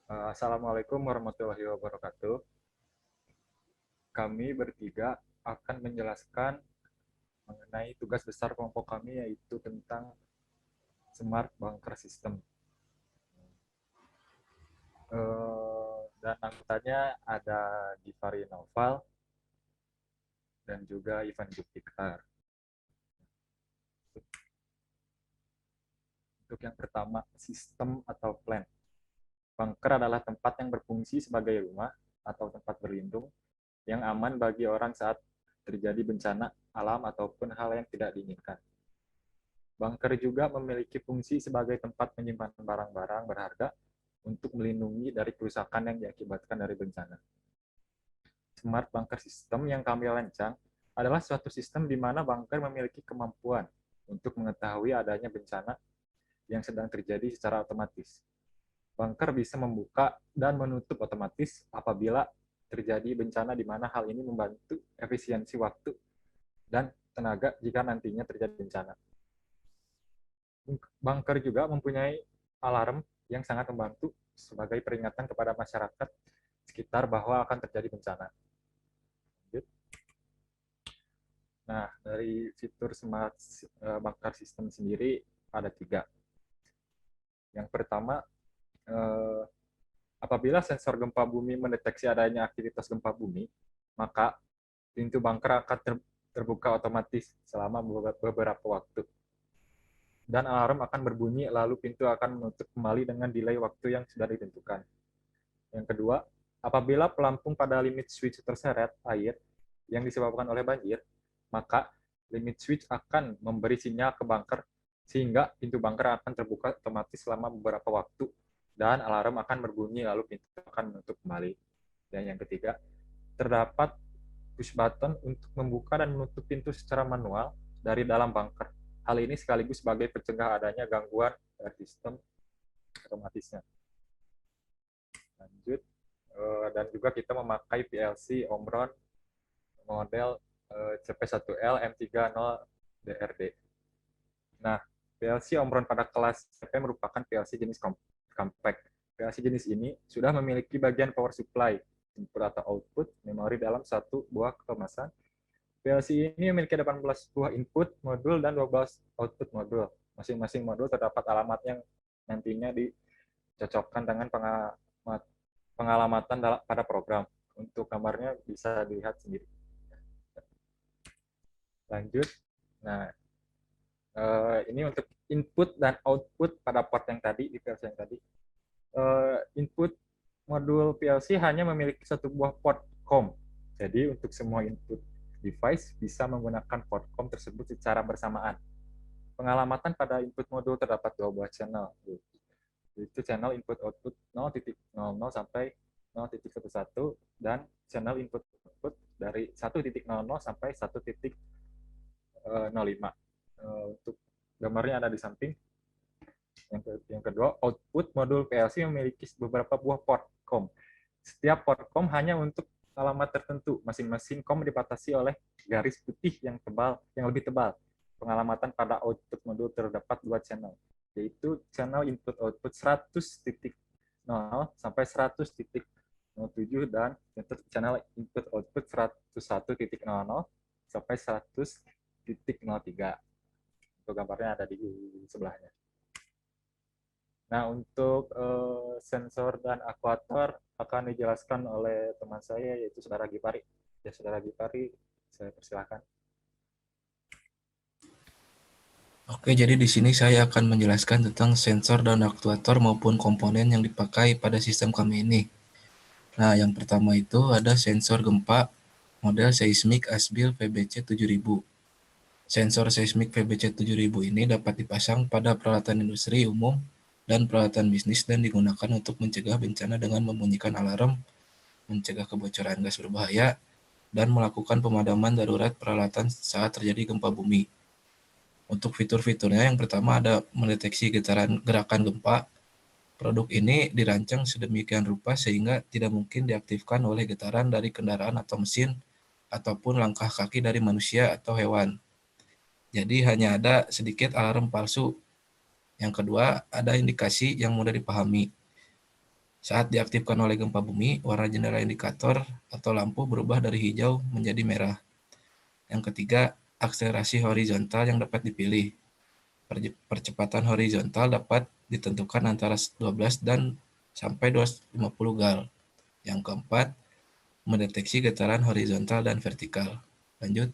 Assalamualaikum warahmatullahi wabarakatuh. Kami bertiga akan menjelaskan mengenai tugas besar kelompok kami, yaitu tentang Smart Bunker System. Dan anggotanya ada Givari Noval dan juga Ivan Jupiter. Untuk yang pertama, sistem atau plan. Bunker adalah tempat yang berfungsi sebagai rumah atau tempat berlindung yang aman bagi orang saat terjadi bencana alam ataupun hal yang tidak diinginkan. Bunker juga memiliki fungsi sebagai tempat menyimpan barang-barang berharga untuk melindungi dari kerusakan yang diakibatkan dari bencana. Smart Bunker System yang kami rancang adalah suatu sistem di mana bunker memiliki kemampuan untuk mengetahui adanya bencana yang sedang terjadi secara otomatis. Bunker bisa membuka dan menutup otomatis apabila terjadi bencana, di mana hal ini membantu efisiensi waktu dan tenaga jika nantinya terjadi bencana. Bunker juga mempunyai alarm yang sangat membantu sebagai peringatan kepada masyarakat sekitar bahwa akan terjadi bencana. Nah, dari fitur Smart Bunker System sendiri ada 3. Yang pertama, apabila sensor gempa bumi mendeteksi adanya aktivitas gempa bumi, maka pintu bunker akan terbuka otomatis selama beberapa waktu. Dan alarm akan berbunyi, lalu pintu akan menutup kembali dengan delay waktu yang sudah ditentukan. Yang kedua, apabila pelampung pada limit switch terseret air yang disebabkan oleh banjir, maka limit switch akan memberi sinyal ke bunker sehingga pintu bunker akan terbuka otomatis selama beberapa waktu dan alarm akan berbunyi lalu pintu akan menutup kembali. Dan yang ketiga, terdapat push button untuk membuka dan menutup pintu secara manual dari dalam bunker. Hal ini sekaligus sebagai pencegah adanya gangguan dari sistem otomatisnya. Lanjut, dan juga kita memakai PLC Omron model CP1L M30DRD. Nah, PLC Omron pada kelas CP merupakan PLC jenis compact. PLC jenis ini sudah memiliki bagian power supply, input atau output, memori dalam satu buah kemasan. PLC ini memiliki 18 buah input modul dan 12 output modul. Masing-masing modul terdapat alamat yang nantinya dicocokkan dengan pengalamatan pada program. Untuk gambarnya bisa dilihat sendiri. Lanjut. Nah, ini untuk input dan output pada port yang tadi, di PLC yang tadi. Input modul PLC hanya memiliki satu buah port COM. Jadi untuk semua input device bisa menggunakan port COM tersebut secara bersamaan. Pengalamatan pada input modul terdapat 2 buah channel, yaitu channel input output 0.00 sampai 0.11 dan channel input output dari 1.00 sampai 1.05. Untuk gambarnya ada di samping. Yang kedua, output modul PLC memiliki beberapa buah port COM. Setiap port COM hanya untuk alamat tertentu. Masing-masing COM dibatasi oleh garis putih yang lebih tebal. Pengalamatan pada output modul terdapat 2 channel, yaitu channel input output 100.0 sampai 100.07 dan channel input output 101.00 sampai 100.03. Untuk gambarnya ada di sebelahnya. Nah, untuk sensor dan akuator akan dijelaskan oleh teman saya, yaitu Saudara Gipari. Ya, Saudara Gipari, saya persilahkan. Oke, jadi di sini saya akan menjelaskan tentang sensor dan aktuator maupun komponen yang dipakai pada sistem kami ini. Nah, yang pertama itu ada sensor gempa model seismik Asbil VBC 7000. Sensor seismik VBC 7000 ini dapat dipasang pada peralatan industri umum dan peralatan bisnis dan digunakan untuk mencegah bencana dengan membunyikan alarm, mencegah kebocoran gas berbahaya, dan melakukan pemadaman darurat peralatan saat terjadi gempa bumi. Untuk fitur-fiturnya, yang pertama ada mendeteksi gerakan gempa. Produk ini dirancang sedemikian rupa sehingga tidak mungkin diaktifkan oleh getaran dari kendaraan atau mesin, ataupun langkah kaki dari manusia atau hewan. Jadi hanya ada sedikit alarm palsu. Yang kedua, ada indikasi yang mudah dipahami. Saat diaktifkan oleh gempa bumi, warna jendela indikator atau lampu berubah dari hijau menjadi merah. Yang ketiga, akselerasi horizontal yang dapat dipilih. Percepatan horizontal dapat ditentukan antara 12 dan sampai 250 gal. Yang keempat, mendeteksi getaran horizontal dan vertikal. Lanjut.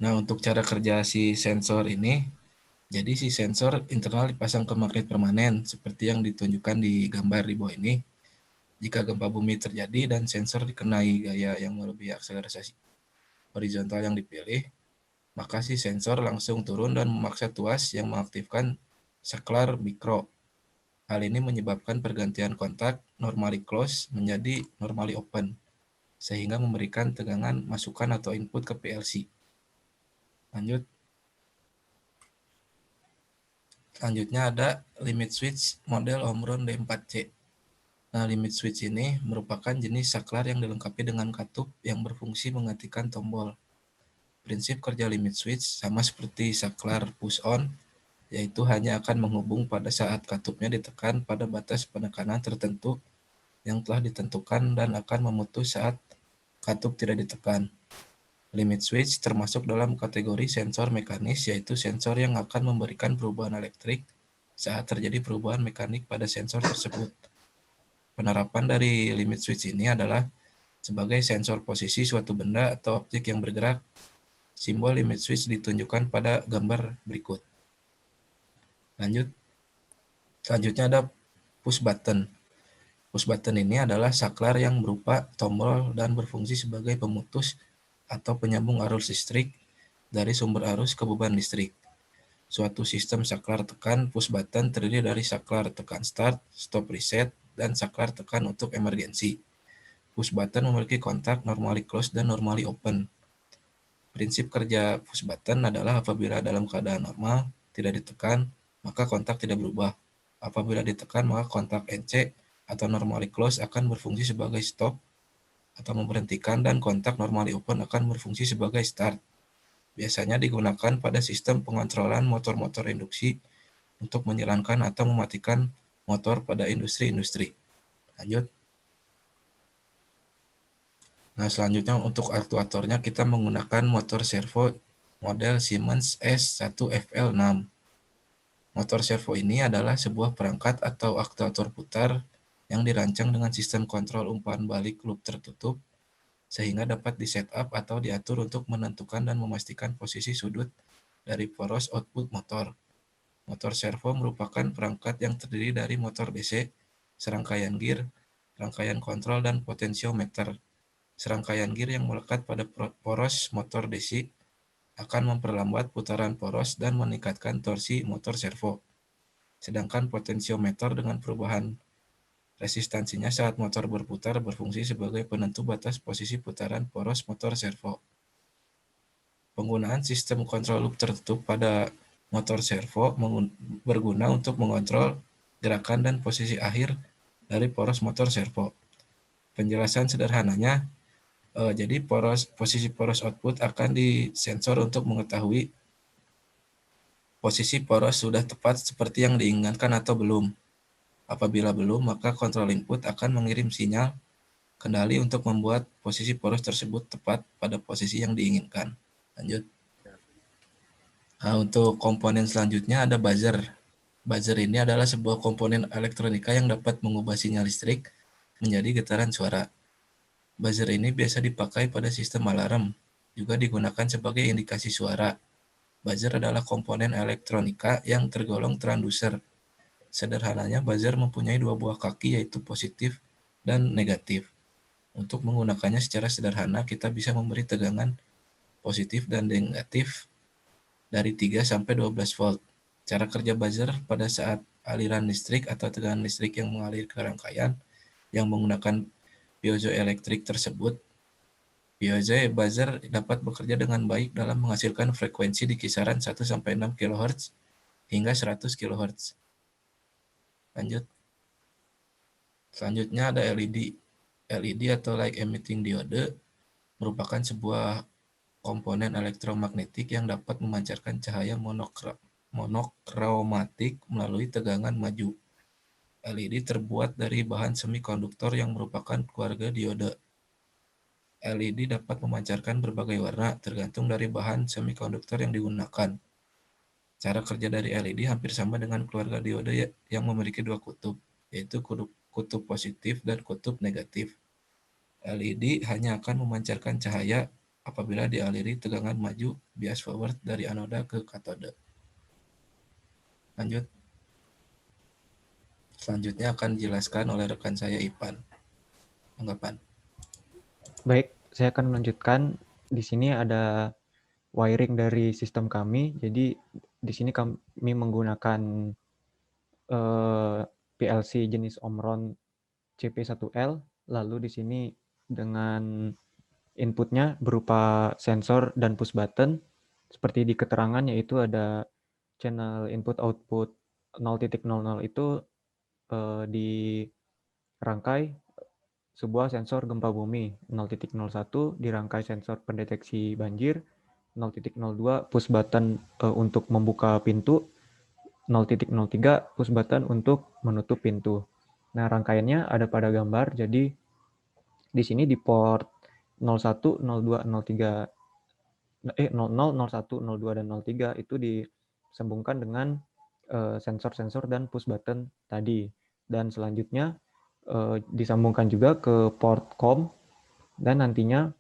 Nah, untuk cara kerja si sensor ini, jadi si sensor internal dipasang ke magnet permanen seperti yang ditunjukkan di gambar di bawah ini. Jika gempa bumi terjadi dan sensor dikenai gaya yang melebihi akselerasi horizontal yang dipilih, maka si sensor langsung turun dan memaksa tuas yang mengaktifkan saklar mikro. Hal ini menyebabkan pergantian kontak normally close menjadi normally open, sehingga memberikan tegangan masukan atau input ke PLC. Lanjut. Selanjutnya ada limit switch model Omron D4C. Nah, limit switch ini merupakan jenis saklar yang dilengkapi dengan katup yang berfungsi menggantikan tombol. Prinsip kerja limit switch sama seperti saklar push on, yaitu hanya akan menghubung pada saat katupnya ditekan pada batas penekanan tertentu yang telah ditentukan dan akan memutus saat katup tidak ditekan. Limit switch termasuk dalam kategori sensor mekanis, yaitu sensor yang akan memberikan perubahan elektrik saat terjadi perubahan mekanik pada sensor tersebut. Penerapan dari limit switch ini adalah sebagai sensor posisi suatu benda atau objek yang bergerak. Simbol limit switch ditunjukkan pada gambar berikut. Lanjut. Selanjutnya ada push button. Push button ini adalah saklar yang berupa tombol dan berfungsi sebagai pemutus atau penyambung arus listrik dari sumber arus ke beban listrik. Suatu sistem saklar tekan push button terdiri dari saklar tekan start, stop reset, dan saklar tekan untuk emergensi. Push button memiliki kontak normally close dan normally open. Prinsip kerja push button adalah apabila dalam keadaan normal tidak ditekan, maka kontak tidak berubah. Apabila ditekan, maka kontak NC atau normally close akan berfungsi sebagai stop atau memberhentikan, dan kontak normally open akan berfungsi sebagai start. Biasanya digunakan pada sistem pengontrolan motor-motor induksi untuk menjalankan atau mematikan motor pada industri-industri. Lanjut. Nah, selanjutnya untuk aktuatornya kita menggunakan motor servo model Siemens S1FL6. Motor servo ini adalah sebuah perangkat atau aktuator putar yang dirancang dengan sistem kontrol umpan balik loop tertutup, sehingga dapat di-setup atau diatur untuk menentukan dan memastikan posisi sudut dari poros output motor. Motor servo merupakan perangkat yang terdiri dari motor DC, serangkaian gear, rangkaian kontrol, dan potensiometer. Serangkaian gear yang melekat pada poros motor DC akan memperlambat putaran poros dan meningkatkan torsi motor servo. Sedangkan potensiometer dengan perubahan resistansinya saat motor berputar berfungsi sebagai penentu batas posisi putaran poros motor servo. Penggunaan sistem kontrol loop tertutup pada motor servo berguna untuk mengontrol gerakan dan posisi akhir dari poros motor servo. Penjelasan sederhananya, jadi posisi poros output akan disensor untuk mengetahui posisi poros sudah tepat seperti yang diinginkan atau belum. Apabila belum, maka kontrol input akan mengirim sinyal kendali untuk membuat posisi poros tersebut tepat pada posisi yang diinginkan. Lanjut. Nah, untuk komponen selanjutnya ada buzzer. Buzzer ini adalah sebuah komponen elektronika yang dapat mengubah sinyal listrik menjadi getaran suara. Buzzer ini biasa dipakai pada sistem alarm, juga digunakan sebagai indikasi suara. Buzzer adalah komponen elektronika yang tergolong transducer. Sederhananya, buzzer mempunyai dua buah kaki, yaitu positif dan negatif. Untuk menggunakannya secara sederhana, kita bisa memberi tegangan positif dan negatif dari 3 sampai 12 volt. Cara kerja buzzer pada saat aliran listrik atau tegangan listrik yang mengalir ke rangkaian yang menggunakan piezoelektrik tersebut. Buzzer dapat bekerja dengan baik dalam menghasilkan frekuensi di kisaran 1 sampai 6 kHz hingga 100 kHz. Lanjut. Selanjutnya ada LED. LED atau light emitting diode merupakan sebuah komponen elektromagnetik yang dapat memancarkan cahaya monokromatik melalui tegangan maju. LED terbuat dari bahan semikonduktor yang merupakan keluarga diode. LED dapat memancarkan berbagai warna tergantung dari bahan semikonduktor yang digunakan. Cara kerja dari LED hampir sama dengan keluarga diode yang memiliki dua kutub, yaitu kutub positif dan kutub negatif. LED hanya akan memancarkan cahaya apabila dialiri tegangan maju bias forward dari anoda ke katode. Lanjut. Selanjutnya akan dijelaskan oleh rekan saya Ipan. Tanggapan. Baik, saya akan melanjutkan. Di sini ada wiring dari sistem kami. Jadi di sini kami menggunakan PLC jenis Omron CP1L. Lalu di sini dengan inputnya berupa sensor dan push button. Seperti di keterangan, yaitu ada channel input output 0.00 itu dirangkai sebuah sensor gempa bumi. 0.01 dirangkai sensor pendeteksi banjir. 0.02 push button untuk membuka pintu. 0.03 push button untuk menutup pintu. Nah, rangkaiannya ada pada gambar. Jadi di sini di port 01, 02, 03 00, 01, 02 dan 03 itu disambungkan dengan sensor-sensor dan push button tadi. Dan selanjutnya disambungkan juga ke port COM, dan nantinya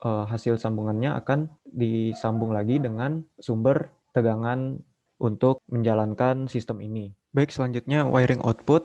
hasil sambungannya akan disambung lagi dengan sumber tegangan untuk menjalankan sistem ini. Baik, selanjutnya wiring output.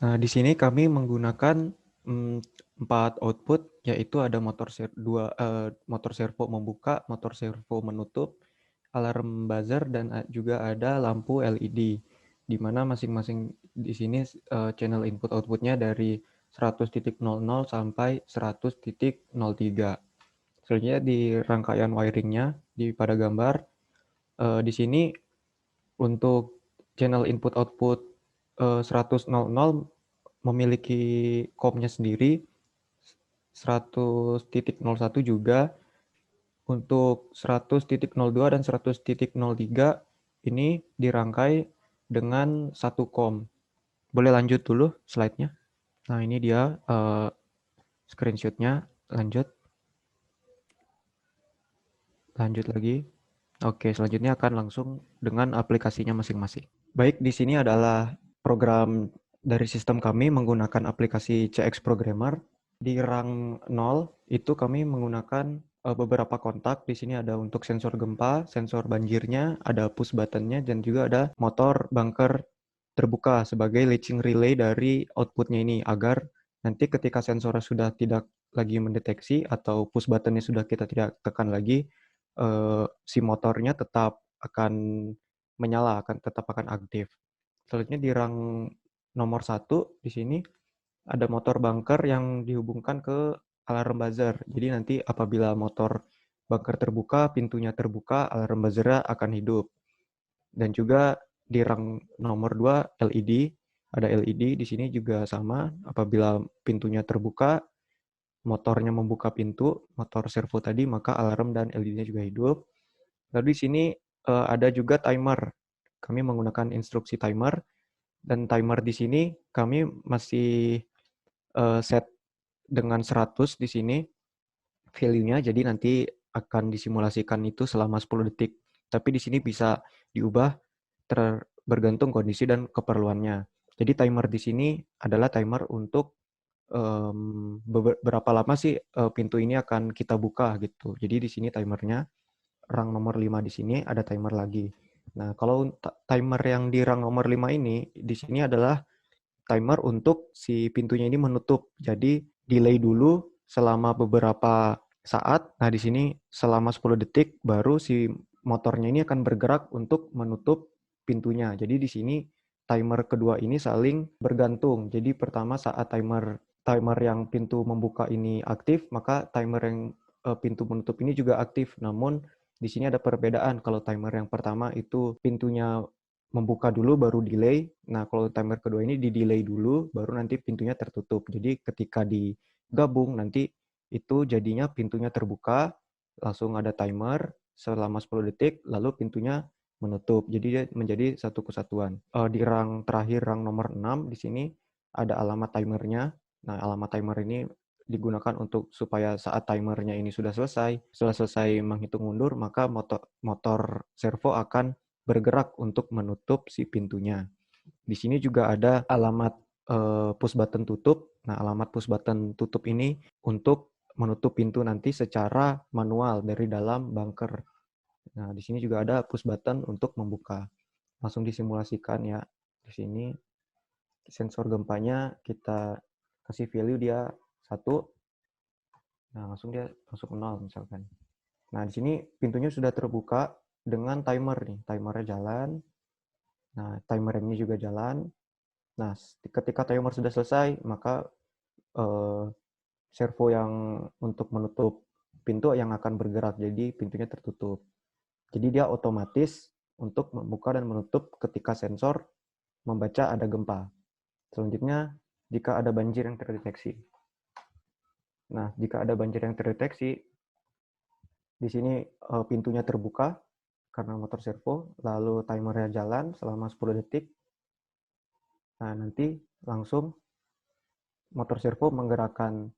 Nah, di sini kami menggunakan 4 output, yaitu ada motor servo membuka, motor servo menutup, alarm buzzer, dan juga ada lampu LED, di mana masing-masing di sini channel input outputnya dari 100.00 sampai 100.03. Selanjutnya di rangkaian wiringnya pada gambar, di sini untuk channel input output 100.00 memiliki COM-nya sendiri, 100.01 juga. Untuk 100.02 dan 100.03 ini dirangkai dengan satu COM. Boleh lanjut dulu slide-nya. Nah, ini dia screenshot-nya. Lanjut lagi. Oke, selanjutnya akan langsung dengan aplikasinya masing-masing. Baik, di sini adalah program dari sistem kami menggunakan aplikasi CX Programmer. Di rang 0 itu kami menggunakan beberapa kontak. Di sini ada untuk sensor gempa, sensor banjirnya, ada push button-nya, dan juga ada motor bunker terbuka sebagai latching relay dari outputnya ini, agar nanti ketika sensornya sudah tidak lagi mendeteksi atau push button-nya sudah kita tidak tekan lagi, si motornya tetap akan menyala, tetap akan aktif. Selanjutnya di rang nomor 1 di sini ada motor bunker yang dihubungkan ke alarm buzzer. Jadi nanti apabila motor bunker terbuka, pintunya terbuka, alarm buzzer akan hidup. Dan juga di rang nomor 2 LED, ada LED di sini juga sama. Apabila pintunya terbuka, motornya membuka pintu, motor servo tadi, maka alarm dan LED-nya juga hidup. Lalu di sini ada juga timer. Kami menggunakan instruksi timer, dan timer di sini kami masih set dengan 100 di sini value-nya, jadi nanti akan disimulasikan itu selama 10 detik. Tapi di sini bisa diubah bergantung kondisi dan keperluannya. Jadi timer di sini adalah timer untuk berapa lama sih pintu ini akan kita buka gitu. Jadi di sini timernya rang nomor 5 di sini ada timer lagi. Nah, kalau timer yang di rang nomor 5 ini di sini adalah timer untuk si pintunya ini menutup. Jadi delay dulu selama beberapa saat. Nah, di sini selama 10 detik baru si motornya ini akan bergerak untuk menutup pintunya. Jadi di sini timer kedua ini saling bergantung. Jadi pertama saat timer yang pintu membuka ini aktif, maka timer yang pintu menutup ini juga aktif. Namun di sini ada perbedaan. Kalau timer yang pertama itu pintunya membuka dulu baru delay. Nah, kalau timer kedua ini di delay dulu baru nanti pintunya tertutup. Jadi ketika digabung nanti itu jadinya pintunya terbuka, langsung ada timer selama 10 detik, lalu pintunya menutup. Jadi dia menjadi satu kesatuan. Di rang terakhir, rang nomor 6, di sini ada alamat timernya. Nah, alamat timer ini digunakan untuk supaya saat timernya ini sudah selesai, setelah selesai menghitung mundur, maka motor servo akan bergerak untuk menutup si pintunya. Di sini juga ada alamat push button tutup. Nah, alamat push button tutup ini untuk menutup pintu nanti secara manual dari dalam bunker. Nah, di sini juga ada push button untuk membuka. Langsung disimulasikan ya. Di sini sensor gempanya kita kasih value dia 1. Nah, langsung dia masuk 0 misalkan. Nah, di sini pintunya sudah terbuka dengan timer nih. Timernya jalan. Nah, timer ini juga jalan. Nah, ketika timer sudah selesai, maka servo yang untuk menutup pintu yang akan bergerak. Jadi pintunya tertutup. Jadi dia otomatis untuk membuka dan menutup ketika sensor membaca ada gempa. Selanjutnya, jika ada banjir yang terdeteksi. Nah, jika ada banjir yang terdeteksi, di sini pintunya terbuka karena motor servo, lalu timernya jalan selama 10 detik. Nah, nanti langsung motor servo menggerakkan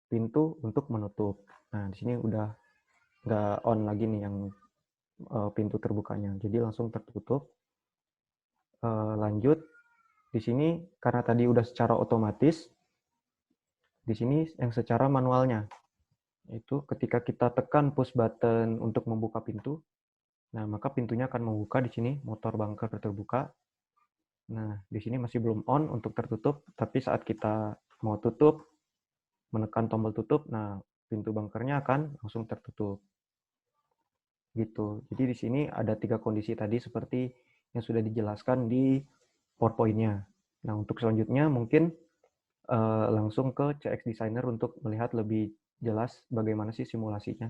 pintu untuk menutup. Nah, di sini udah nggak on lagi nih yang pintu terbukanya. Jadi langsung tertutup. Lanjut, di sini karena tadi udah secara otomatis, di sini yang secara manualnya. Itu ketika kita tekan push button untuk membuka pintu, nah maka pintunya akan membuka di sini, motor bunker terbuka. Nah, di sini masih belum on untuk tertutup, tapi saat kita mau tutup, menekan tombol tutup, nah pintu bunkernya akan langsung tertutup. Gitu. Jadi di sini ada 3 kondisi tadi seperti yang sudah dijelaskan di PowerPoint-nya. Nah, untuk selanjutnya mungkin langsung ke CX Designer untuk melihat lebih jelas bagaimana sih simulasinya.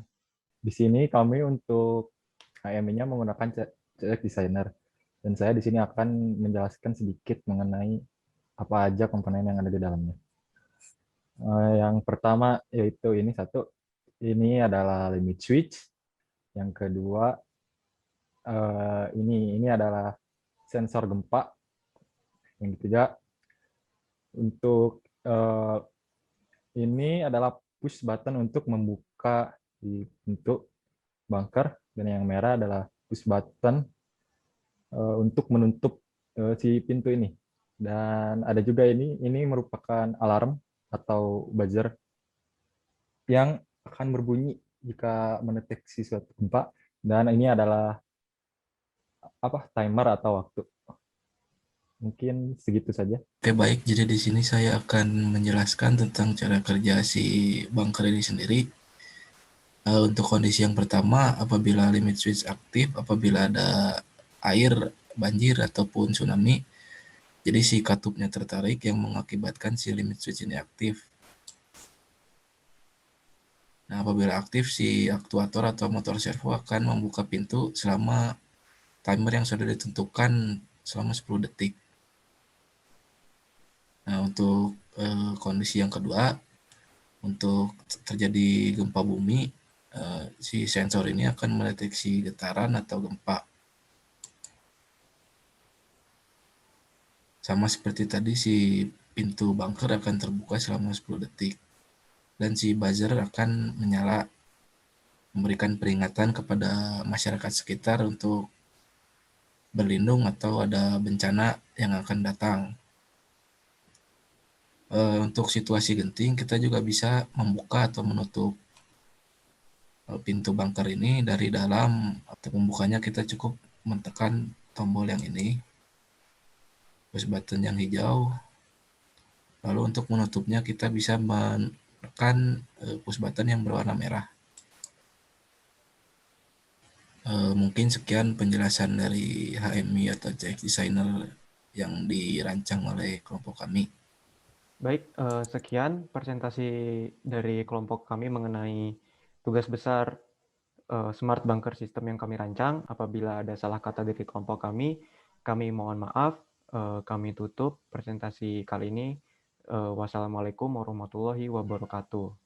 Di sini kami untuk HMI-nya menggunakan CX Designer. Dan saya di sini akan menjelaskan sedikit mengenai apa aja komponen yang ada di dalamnya. Yang pertama yaitu ini adalah limit switch. Yang kedua ini adalah sensor gempa. Yang ketiga untuk ini adalah push button untuk membuka di pintu bunker, dan yang merah adalah push button untuk menutup si pintu ini. Dan ada juga ini merupakan alarm atau buzzer yang akan berbunyi jika mendeteksi suatu gempa, dan ini adalah timer atau waktu. Mungkin segitu saja. Oke, baik. Jadi di sini saya akan menjelaskan tentang cara kerja si bunker ini sendiri. Untuk kondisi yang pertama, apabila limit switch aktif, apabila ada air, banjir, ataupun tsunami, jadi si katupnya tertarik yang mengakibatkan si limit switch ini aktif. Nah, apabila aktif, si aktuator atau motor servo akan membuka pintu selama timer yang sudah ditentukan selama 10 detik. Nah, untuk kondisi yang kedua, untuk terjadi gempa bumi, si sensor ini akan mendeteksi getaran atau gempa. Sama seperti tadi, si pintu bunker akan terbuka selama 10 detik. Dan si buzzer akan menyala, memberikan peringatan kepada masyarakat sekitar untuk berlindung atau ada bencana yang akan datang. Untuk situasi genting, kita juga bisa membuka atau menutup pintu bunker ini dari dalam. Untuk membukanya kita cukup menekan tombol yang ini, push button yang hijau. Lalu untuk menutupnya kita bisa menekan push button yang berwarna merah. Mungkin sekian penjelasan dari HMI atau CX Designer yang dirancang oleh kelompok kami. Baik, sekian presentasi dari kelompok kami mengenai tugas besar Smart Bunker System yang kami rancang. Apabila ada salah kata dari kelompok kami mohon maaf. Kami tutup presentasi kali ini. Wassalamualaikum warahmatullahi wabarakatuh.